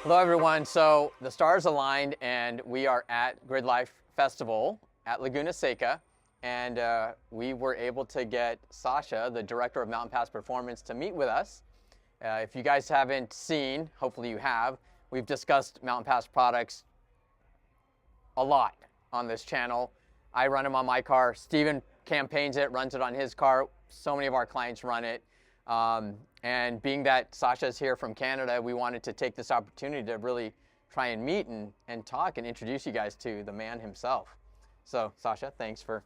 Hello everyone, so the stars aligned and we are at Gridlife Festival at Laguna Seca, and we were able to get Sasha, the director of Mountainpass Performance, to meet with us. If you guys haven't seen, hopefully you have, we've discussed Mountainpass products a lot on this channel. I run them on my car, Steven campaigns it, runs it on his car, so many of our clients run it. And being that Sasha's here from Canada, we wanted to take this opportunity to really try and meet and talk and introduce you guys to the man himself. So Sasha, thanks for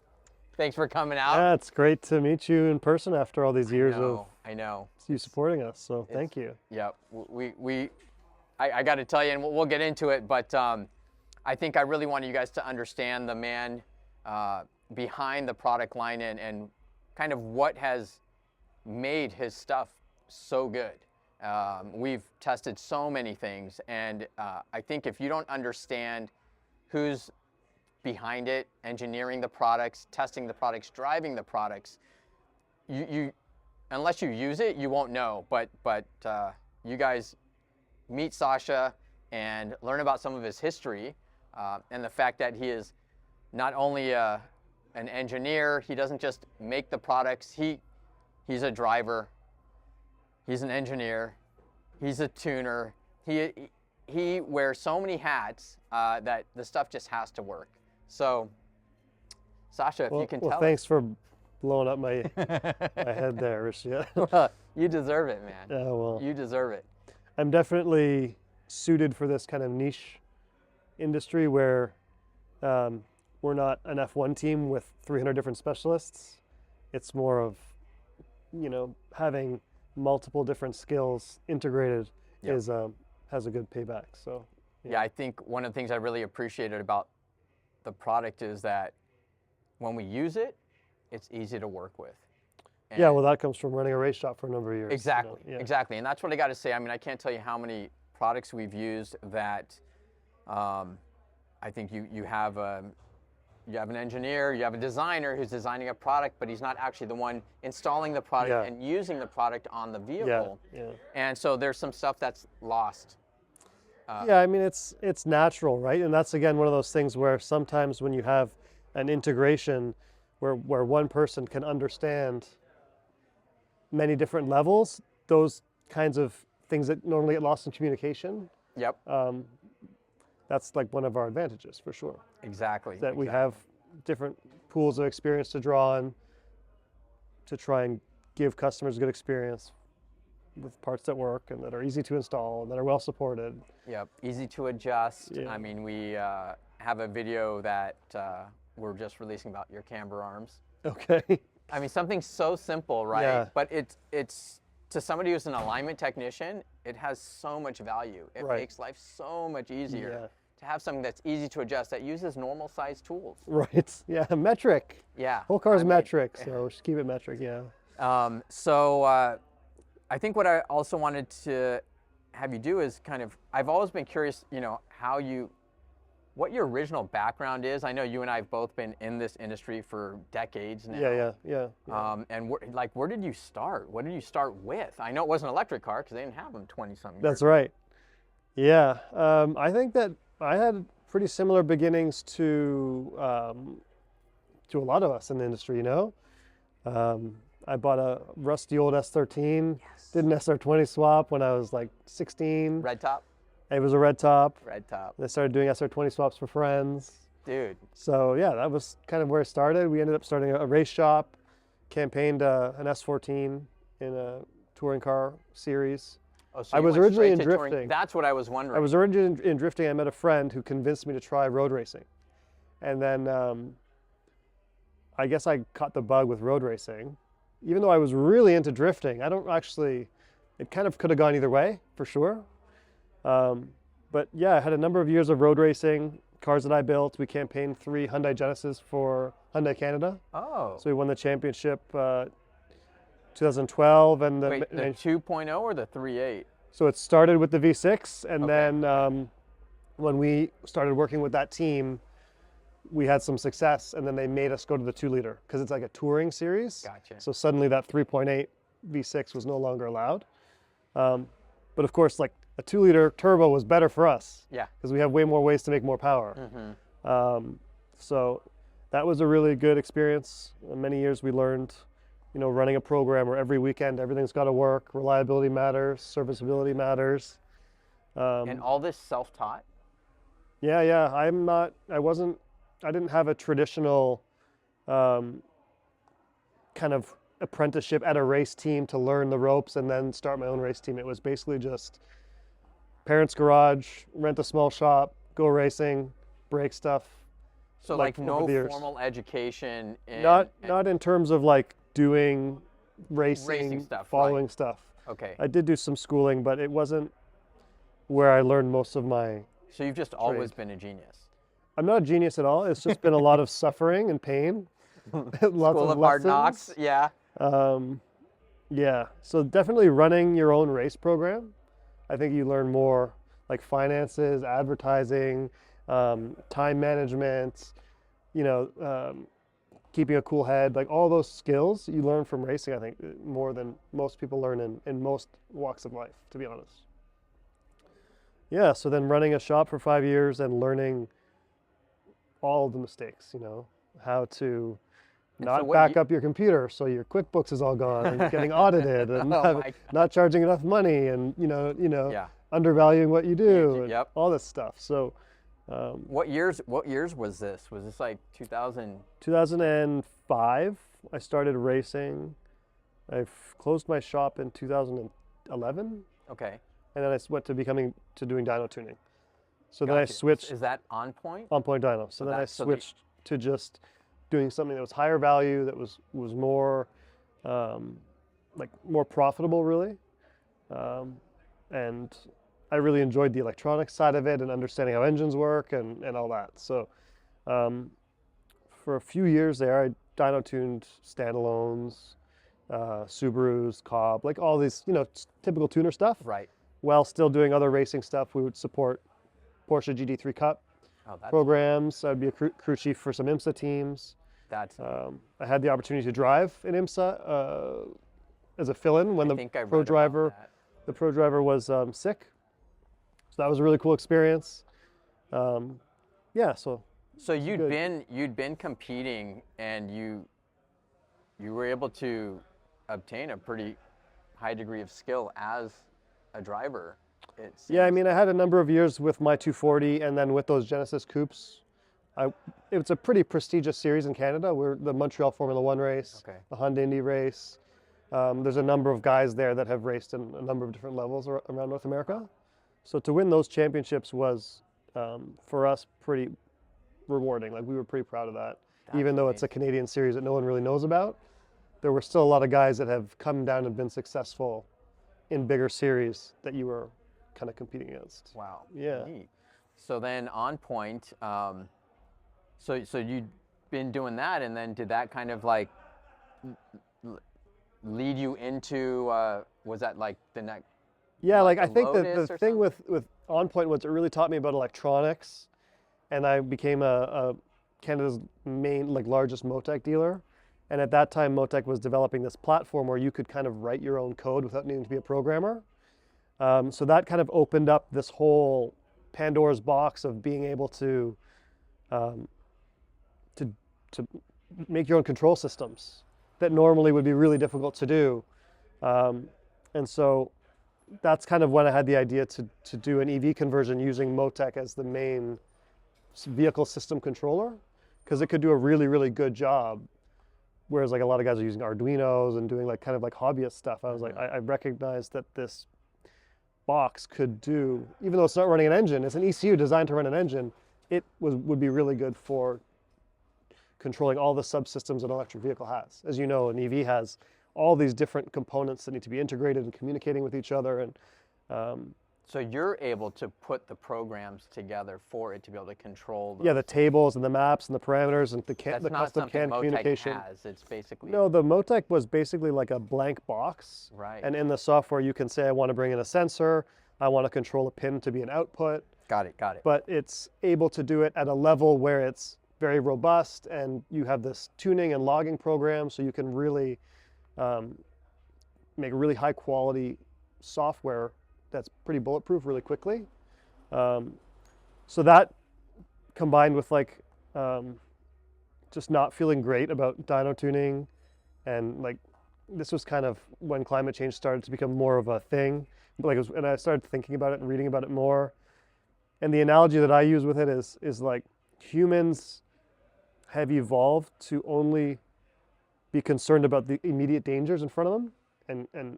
coming out. Yeah, it's great to meet you in person after all these years of you supporting us. So thank you. Yeah, I got to tell you, and we'll get into it, but I think I really want you guys to understand the man behind the product line and kind of what has made his stuff so good. We've tested so many things, and I think if you don't understand who's behind it, engineering the products, testing the products, driving the products, you unless you use it, you won't know. But you guys meet Sasha and learn about some of his history, and the fact that he is not only an engineer, he doesn't just make the products, he's a driver, he's an engineer, he's a tuner, he wears so many hats that the stuff just has to work. So, Sasha, if you can tell thanks for blowing up my head there, Rishie. Well, you deserve it, man. Yeah, well, you deserve it. I'm definitely suited for this kind of niche industry where we're not an F1 team with 300 different specialists. It's more of, having multiple different skills integrated has a good payback. So yeah, I think one of the things I really appreciated about the product is that when we use it, it's easy to work with. And yeah, well, that comes from running a race shop for a number of years. Exactly, exactly, and that's what I got to say. I mean, I can't tell you how many products we've used that I think you have an engineer, you have a designer who's designing a product, but he's not actually the one installing the product and using the product on the vehicle. Yeah. And so there's some stuff that's lost. Yeah, I mean, it's natural, right? And that's, again, one of those things where sometimes when you have an integration where one person can understand many different levels, those kinds of things that normally get lost in communication. Yep. That's like one of our advantages for sure. Exactly. That we have different pools of experience to draw on to try and give customers a good experience with parts that work and that are easy to install and that are well supported. Yep, easy to adjust. Yeah. I mean, we have a video that we're just releasing about your camber arms. Okay. I mean, something so simple, right? Yeah. But it's to somebody who's an alignment technician, it has so much value. It makes life so much easier to have something that's easy to adjust, that uses normal size tools. Right, yeah, metric. Yeah. Whole car's metric, so just keep it metric, yeah. I think what I also wanted to have you do is kind of, I've always been curious, what your original background is. I know you and I have both been in this industry for decades now. Yeah. And where did you start? What did you start with? I know it wasn't an electric car because they didn't have them 20-something years. That's right. Yeah, I think that I had pretty similar beginnings to a lot of us in the industry, I bought a rusty old S13, did an SR20 swap when I was like 16. Red top? It was a red top. Red top. And I started doing SR20 swaps for friends. Dude. So yeah, that was kind of where it started. We ended up starting a race shop, campaigned an S14 in a touring car series. Oh, so I was originally in drifting. Touring. That's what I was wondering. I was originally in drifting. I met a friend who convinced me to try road racing. And then I guess I caught the bug with road racing. Even though I was really into drifting, it kind of could have gone either way, for sure. But yeah, I had a number of years of road racing, cars that I built. We campaigned 3 Hyundai Genesis for Hyundai Canada. Oh. So we won the championship 2012. And Wait, the 2.0 or the 3.8? So it started with the V6, and then when we started working with that team, we had some success, and then they made us go to the 2-liter because it's like a touring series. Gotcha. So suddenly that 3.8 V6 was no longer allowed. But of course, like a 2-liter turbo was better for us. Yeah. Because we have way more ways to make more power. So that was a really good experience. Many years we learned, running a program where every weekend everything's got to work. Reliability matters, serviceability matters. And all this self-taught? Yeah. I didn't have a traditional kind of apprenticeship at a race team to learn the ropes and then start my own race team. It was basically just parents' garage, rent a small shop, go racing, break stuff. So like no formal education not in terms of like doing racing stuff, following right. stuff. Okay. I did do some schooling, but it wasn't where I learned most of my So you've just always been a genius. I'm not a genius at all. It's just been a lot of suffering and pain. Lots School of hard knocks, yeah. Yeah, so definitely running your own race program. I think you learn more like finances, advertising, time management, keeping a cool head, like all those skills you learn from racing, I think, more than most people learn in most walks of life, to be honest. Yeah, so then running a shop for 5 years and learning all the mistakes, how to not back up your computer so your QuickBooks is all gone and getting audited and not charging enough money and undervaluing what you do and all this stuff. So what years was this? Was this like 2000? 2005 I started racing. I closed my shop in 2011. Okay. And then I went to doing dyno tuning. So then I switched. Is that On Point? On Point dyno. So then I switched to just doing something that was higher value, that was more more profitable, really. And I really enjoyed the electronics side of it and understanding how engines work and all that. So for a few years there, I dyno tuned standalones, Subarus, Cobb, like all these typical tuner stuff. Right. While still doing other racing stuff, we would support Porsche GT3 Cup programs. I'd be a crew chief for some IMSA teams. I had the opportunity to drive in IMSA as a fill-in when the pro driver was sick. So that was a really cool experience. Yeah. So you'd been competing and you were able to obtain a pretty high degree of skill as a driver. Yeah, I mean, I had a number of years with my 240 and then with those Genesis Coupes. It's a pretty prestigious series in Canada. We're the Montreal Formula One race, the Honda Indy race. There's a number of guys there that have raced in a number of different levels around North America. So to win those championships was, for us, pretty rewarding. Like we were pretty proud of that. Even though it's a Canadian series that no one really knows about, there were still a lot of guys that have come down and been successful in bigger series that you were kind of competing against. Wow. Yeah. Neat. So then On Point, so you'd been doing that, and then did that kind of like lead you into, was that like the next? Yeah, like I think that the thing with On Point was it really taught me about electronics, and I became a Canada's largest Motec dealer. And at that time, Motec was developing this platform where you could kind of write your own code without needing to be a programmer. So that kind of opened up this whole Pandora's box of being able to make your own control systems that normally would be really difficult to do. And so that's kind of when I had the idea to do an EV conversion using Motec as the main vehicle system controller, because it could do a really, really good job. Whereas like a lot of guys are using Arduinos and doing like kind of like hobbyist stuff. I was like, I recognized that this box could do, even though it's not running an engine, it's an ECU designed to run an engine, it would be really good for controlling all the subsystems an electric vehicle has. As you know, an EV has all these different components that need to be integrated and communicating with each other. And so you're able to put the programs together for it to be able to control those. Yeah, the tables and the maps and the parameters and the custom CAN Motec communication. has. It's basically... No, the Motec was basically like a blank box. Right. And in the software, you can say, I want to bring in a sensor. I want to control a pin to be an output. Got it. But it's able to do it at a level where it's very robust, and you have this tuning and logging program, so you can really make really high quality software that's pretty bulletproof really quickly. So that combined with like just not feeling great about dyno tuning, and like this was kind of when climate change started to become more of a thing. Like and I started thinking about it and reading about it more. And the analogy that I use with it is like humans have evolved to only be concerned about the immediate dangers in front of them, and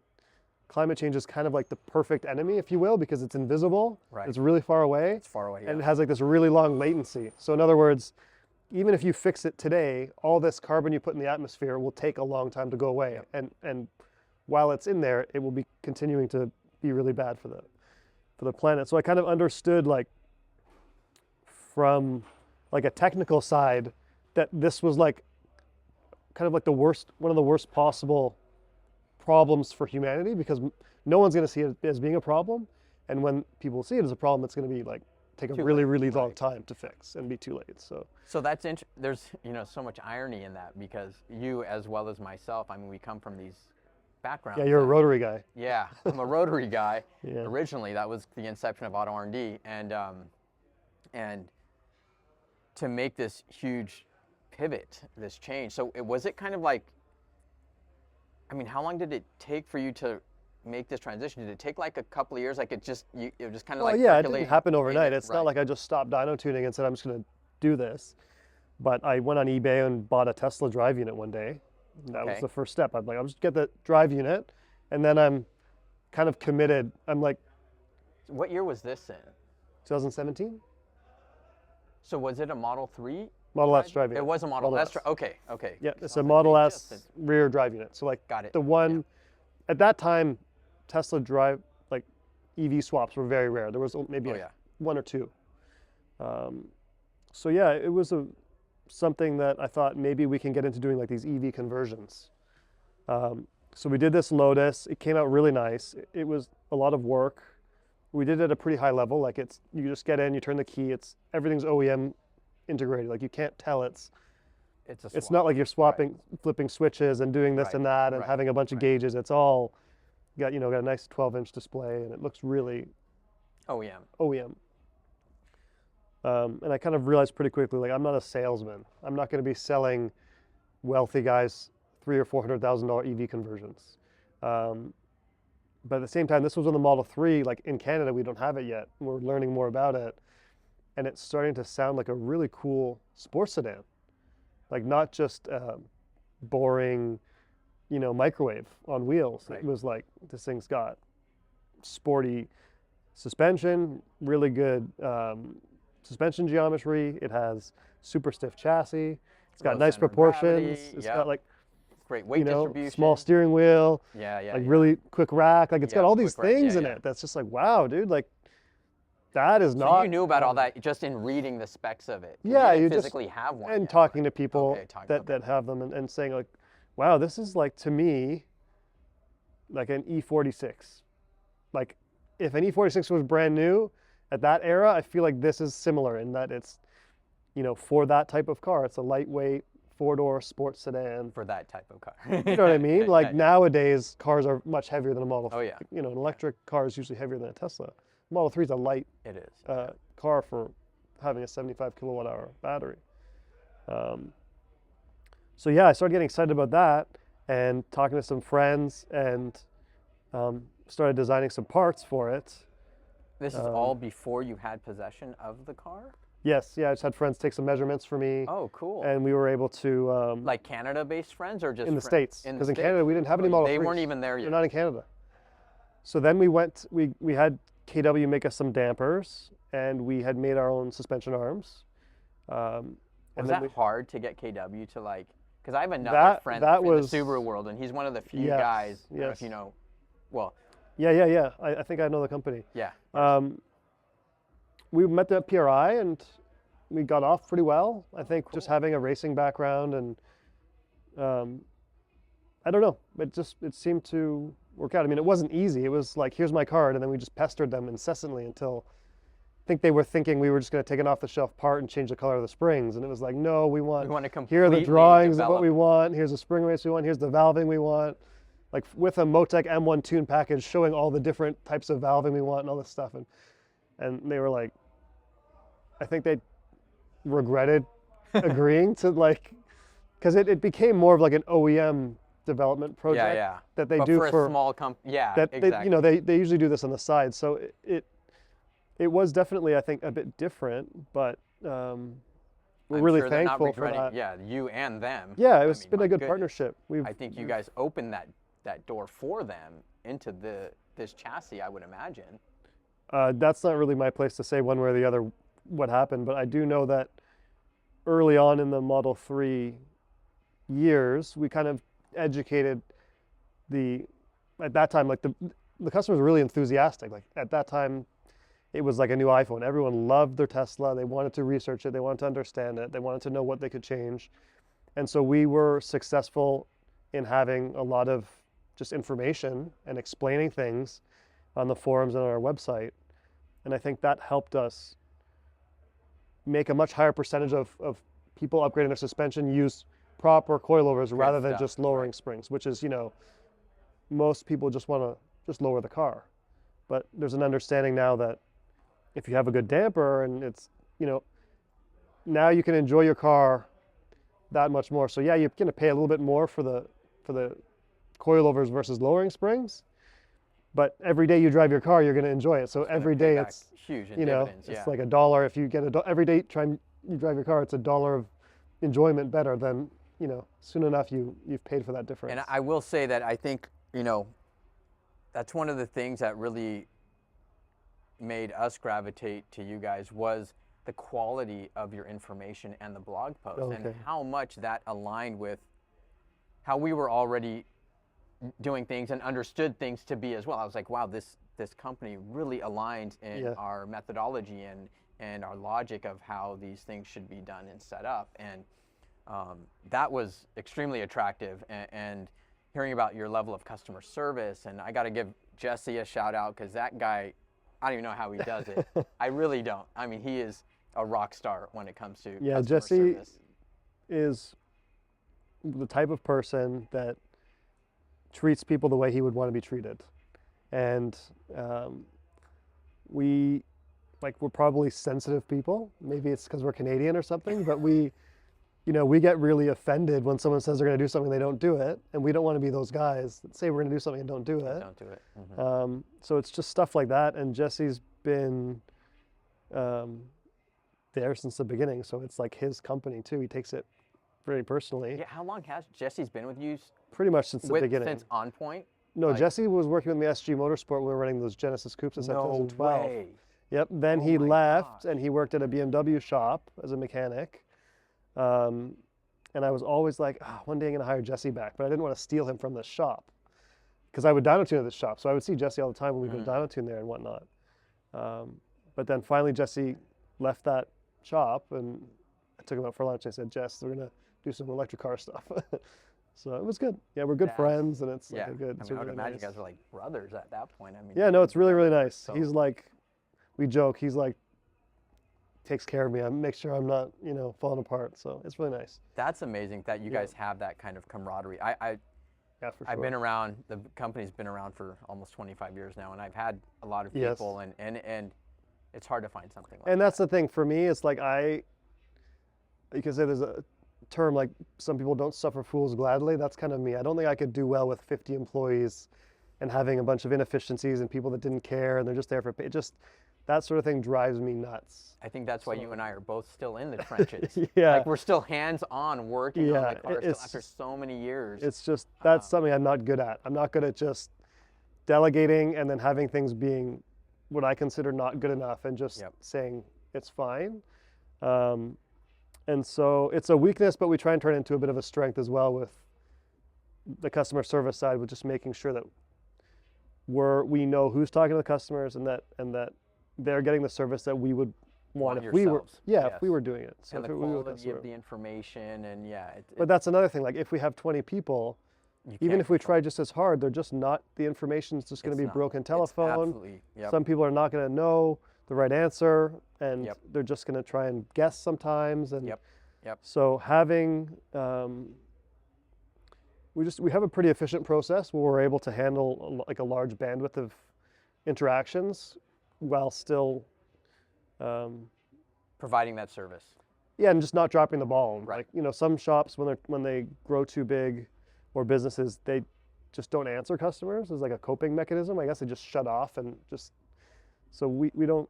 climate change is kind of like the perfect enemy, if you will, because it's invisible. Right. It's really far away. It's far away. And it has like this really long latency. So in other words, even if you fix it today, all this carbon you put in the atmosphere will take a long time to go away. Yep. And while it's in there, it will be continuing to be really bad for the planet. So I kind of understood, like, from like a technical side, that this was like kind of like one of the worst possible problems for humanity, because no one's going to see it as being a problem, and when people see it as a problem, it's going to be like take a really long time to fix and be too late. So that's there's so much irony in that, because you as well as myself, I mean, we come from these backgrounds. Yeah, you're a rotary guy. Yeah, I'm a rotary guy. Yeah. Originally, that was the inception of auto R&D, and to make this huge pivot, this change. So was it kind of like, I mean, how long did it take for you to make this transition? Did it take like a couple of years? Like it just kind of well, like yeah, it didn't happen overnight. It's right. not like I just stopped dyno tuning and said I'm just going to do this. But I went on eBay and bought a Tesla drive unit one day. That was the first step. I'm like, I'll just get the drive unit, and then I'm kind of committed. I'm like, what year was this in? 2017. So was it a Model 3? Model S drive unit. It was a Model S. Okay. Yeah, it's a Model S rear drive unit. So like got it. The one, at that time, Tesla drive, like EV swaps were very rare. There was maybe one or two. So yeah, it was something that I thought maybe we can get into doing, like these EV conversions. So we did this Lotus. It came out really nice. It was a lot of work. We did it at a pretty high level. Like you just get in, you turn the key. Everything's OEM integrated. Like you can't tell it's not like you're swapping, flipping switches and doing this and that and having a bunch of gauges. It's all got a nice 12-inch display, and it looks really OEM. And I kind of realized pretty quickly, like, I'm not a salesman. I'm not going to be selling wealthy guys $300,000 or $400,000 EV conversions. But at the same time, this was on the Model 3. Like in Canada, we don't have it yet. We're learning more about it, and it's starting to sound like a really cool sports sedan. Like not just boring, microwave on wheels. Right. It was like, this thing's got sporty suspension, really good suspension geometry. It has super stiff chassis. It's got nice proportions. It's got like great weight distribution. Small steering wheel. Really quick rack. Like it's got all these things in it. That's just like, wow, dude. Like that is not. So you knew about all that just in reading the specs of it. Yeah, you physically have one. And talking to people that have them and saying like, wow, this is like, to me, like an E46. Like if an E46 was brand new at that era, I feel like this is similar in that it's, for that type of car, it's a lightweight 4-door sports sedan. For that type of car. You know what I mean? Like nowadays, cars are much heavier than a Model 3. Oh yeah. An electric car is usually heavier than a Tesla. Model 3 is a light car for having a 75 kilowatt hour battery. So yeah, I started getting excited about that and talking to some friends, and started designing some parts for it. This is all before you had possession of the car? Yes, yeah, I just had friends take some measurements for me. Oh, cool. And we were able to... like Canada-based friends, or just... In the States, because in Canada we didn't have any Model 3s. They weren't even there yet. They're not in Canada. So then we had KW make us some dampers, and we had made our own suspension arms. Was that hard to get KW to like... Because I have another friend in the Subaru world, and he's one of the few guys, if you know... Well... Yeah. I think I know the company. Yeah. We met at PRI and we got off pretty well. I think just having a racing background, and I don't know, it seemed to work out. I mean, it wasn't easy. It was like, here's my card, and then we just pestered them incessantly until I think they were thinking we were just going to take an off-the-shelf part and change the color of the springs. And it was like, no, we want to completely here are the drawings of what we want. Here's the spring race we want. Here's the valving we want. like with a Motec M1 tune package showing all the different types of valving we want and all this stuff. And they were like, I think they regretted agreeing to like, because it became more of like an OEM development project that they but do for a small company. Yeah, that exactly. they, you know, they usually do this on the side. So it was definitely, I think, a bit different, but we're really sure they're not thankful for regretting, that. Yeah, you and them. Yeah, I it's mean, been my a good goodness. partnership. I think you guys opened that door for them into this chassis, I would imagine. That's not really my place to say one way or the other what happened, but I do know that early on in the Model 3 years, we kind of educated at that time, like the customers were really enthusiastic. Like at that time, it was like a new iPhone. Everyone loved their Tesla. They wanted to research it. They wanted to understand it. They wanted to know what they could change. And so we were successful in having a lot of just information and explaining things on the forums and on our website. And I think that helped us make a much higher percentage of people upgrading their suspension use proper coilovers rather than just lowering springs, which is, you know, most people just want to just lower the car. But there's an understanding now that if you have a good damper and it's, you know, now you can enjoy your car that much more. So yeah, you're going to pay a little bit more for the coilovers versus lowering springs, but every day you drive your car, you're going to enjoy it. So every day it's huge in you know, dividends, it's like $1. If you get every day you drive your car, it's $1 of enjoyment better than, you know, soon enough you've paid for that difference. And I will say that I think, you know, that's one of the things that really made us gravitate to you guys was the quality of your information and the blog posts and how much that aligned with how we were already doing things and understood things to be as well. I was like, wow, this company really aligns in our methodology and our logic of how these things should be done and set up. And that was extremely attractive. And hearing about your level of customer service, and I got to give Jesse a shout out because that guy, I don't even know how he does it. I really don't. I mean, he is a rock star when it comes to customer Jesse service. Is the type of person that treats people the way he would want to be treated. And we're probably sensitive people. Maybe it's because we're Canadian or something, but we get really offended when someone says they're going to do something, they don't do it. And we don't want to be those guys that say we're going to do something and don't do it. Don't do it. Mm-hmm. So it's just stuff like that. And Jesse's been there since the beginning. So it's like his company too. He takes it very personally. Yeah, how long has Jesse's been with you? Pretty much since the beginning. Since On Point? No, Jesse was working with me at SG Motorsport when we were running those Genesis Coupes in 2012. No way. Yep. Then he left and he worked at a BMW shop as a mechanic. And I was always like, one day I'm going to hire Jesse back, but I didn't want to steal him from the shop because I would dyno tune at the shop. So I would see Jesse all the time when we would dyno tune there and whatnot. But then finally Jesse left that shop and I took him out for lunch. I said, Jess, we're going to do some electric car stuff. So it was good. Yeah, we're good friends and it's like a good, I would imagine you guys are like brothers at that point. I mean, yeah, no, it's really, really nice. So. He's like, we joke, he's like, takes care of me. I make sure I'm not, falling apart. So it's really nice. That's amazing that you guys have that kind of camaraderie. Yeah, for sure. I've been around, the company's been around for almost 25 years now, and I've had a lot of people, and it's hard to find something like that. And that's the thing for me. It's like because it is a term like some people don't suffer fools gladly. That's kind of me. I don't think I could do well with 50 employees and having a bunch of inefficiencies and people that didn't care and they're just there for pay. That sort of thing drives me nuts. I think that's why you and I are both still in the trenches. Yeah. Like we're still hands-on working on the car still after so many years. It's just, that's something I'm not good at. I'm not good at just delegating and then having things being what I consider not good enough and just saying it's fine. And so it's a weakness, but we try and turn it into a bit of a strength as well with the customer service side, with just making sure that we know who's talking to the customers and that they're getting the service that we would want if we were if we were doing it. So and if the we were quality of the information and but that's another thing. Like if we have 20 people, even if we try just as hard, they're just not. The information's just going to be broken telephone. Some people are not going to know the right answer, and they're just going to try and guess sometimes. And so having we have a pretty efficient process where we're able to handle like a large bandwidth of interactions while still providing that service. yeah, and just not dropping the ball. Right. Like, you know, some shops when they grow too big, or businesses, they just don't answer customers as like a coping mechanism. I guess they just shut off and just, so we don't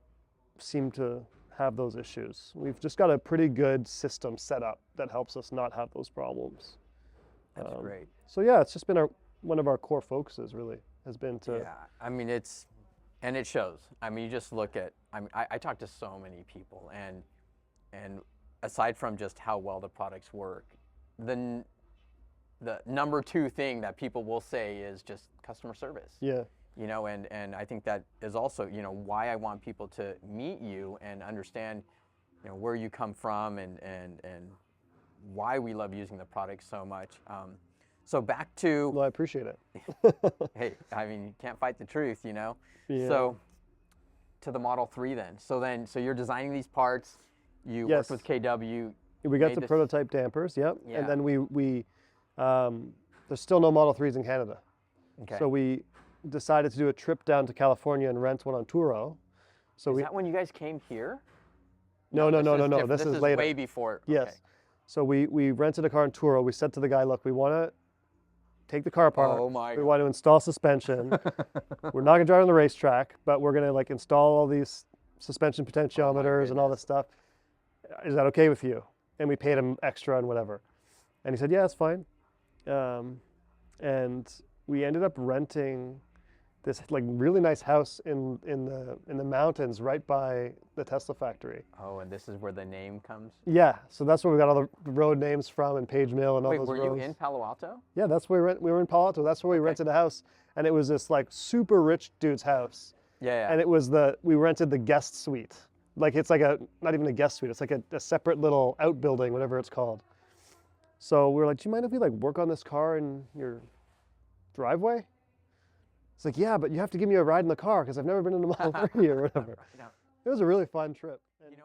seem to have those issues. We've just got a pretty good system set up that helps us not have those problems. That's great. So yeah, it's just been one of our core focuses really, has been to. Yeah, I mean, and it shows. I mean, you just look at, I mean, I talk to so many people, and aside from just how well the products work, the number two thing that people will say is just customer service. Yeah. You know, and I think that is also, you know, why I want people to meet you and understand, you know, where you come from and why we love using the product so much. So back to... Well, I appreciate it. Hey, I mean, you can't fight the truth, you know? Yeah. So to the Model 3 then. So you're designing these parts, you Yes. worked with KW. We got made the this- prototype dampers, yep. Yeah. And then we there's still no Model 3s in Canada. Okay. So we decided to do a trip down to California and rent one on Turo. So Is that when you guys came here? no. This is later. Way before. Yes. Okay. So we rented a car in Turo. We said to the guy, look, we want to take the car apart. Oh my We God. want to install suspension. We're not going to drive on the racetrack, but we're going to like install all these suspension potentiometers and all this stuff. Is that okay with you? And we paid him extra and whatever. And he said, yeah, it's fine. And we ended up renting this like really nice house in the mountains right by the Tesla factory. Oh, and this is where the name comes? Yeah, so that's where we got all the road names from, and Page Mill and all Wait, those were roads. you in Palo Alto? Yeah, that's where we were in Palo Alto. That's where we rented a house, and it was this like super rich dude's house. Yeah. And it was we rented the guest suite. Like it's like not even a guest suite. It's like a separate little outbuilding, whatever it's called. So we were like, do you mind if we like work on this car in your driveway? It's like, yeah, but you have to give me a ride in the car because I've never been in a Model 3 or whatever. No. It was a really fun trip. You know,